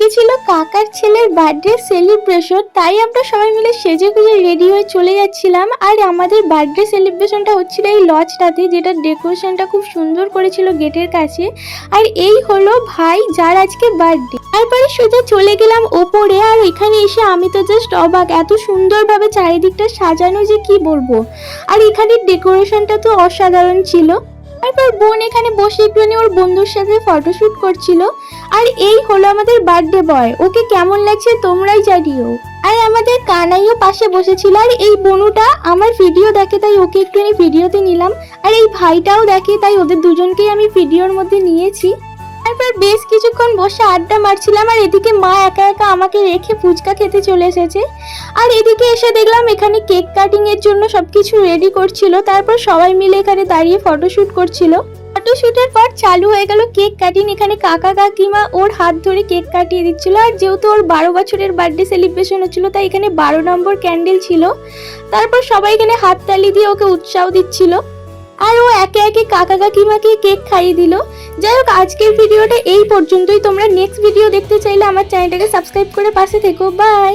আজকে ছিল কাকার ছেলের বার্থডে সেলিব্রেশন, তাই আমরা সবাই মিলে সেজে গুজে রেডি হয়ে চলে যাচ্ছিলাম। আর আমাদের বার্থডে সেলিব্রেশনটা হচ্ছিল এই লজটাতে, যেটা ডেকোরেশনটা খুব সুন্দর করেছিল গেটের কাছে। আর এই হলো ভাই যার আজকে বার্থডে। তারপরে সোজা চলে গেলাম ওপরে, আর এখানে এসে আমি তো জাস্ট অবাক, এত সুন্দরভাবে চারিদিকটা সাজানো যে কি বলবো। আর এখানের ডেকোরেশনটা তো অসাধারণ ছিল। তারপর বোন এখানে বসে একটুখানি ওর বন্ধুর সাথে ফটোশুট করছিল। আর এই হলো আমাদের বার্থডে বয়, ওকে কেমন লাগছে তোমরাই জানিও। আর আমাদের কানাইও পাশে বসেছিল। আর এই বনুটা আমার ভিডিও দেখে, তাই ওকে একটুখানি ভিডিওতে নিলাম। আর এই ভাইটাও দেখে, তাই ওদের দুজনকেই আমি ভিডিওর মধ্যে নিয়েছি। তারপর বেশ কিছুক্ষণ বসে আড্ডা মারছিলাম। আর এদিকে মা একা একা আমাকে রেখে ফুচকা খেতে চলে এসেছে। আর এদিকে এসে দেখলাম এখানে কেক কাটিং এর জন্য সবকিছু রেডি করছিল। তারপর সবাই মিলে এখানে দাঁড়িয়ে ফটোশুট করছিল। ফটোশুটের পর চালু হয়ে গেল কেক কাটিং। এখানে কাকা কাকিমা ওর হাত ধরে কেক কাটিয়ে দিচ্ছিল। আর যেহেতু ওর 12 বছরের বার্থডে সেলিব্রেশন হচ্ছিল, তাই এখানে 12 নম্বর ক্যান্ডেল ছিল। তারপর সবাই এখানে হাততালি দিয়ে ওকে উৎসাহ দিচ্ছিল। আর ও একে একে কাকা কাকিমাকে কেক খাইয়ে দিল। যাই হোক, আজকের ভিডিওটা এই পর্যন্তই। তোমরা নেক্সট ভিডিও দেখতে চাইলে আমার চ্যানেলটাকে সাবস্ক্রাইব করে পাশে থেকো। বাই।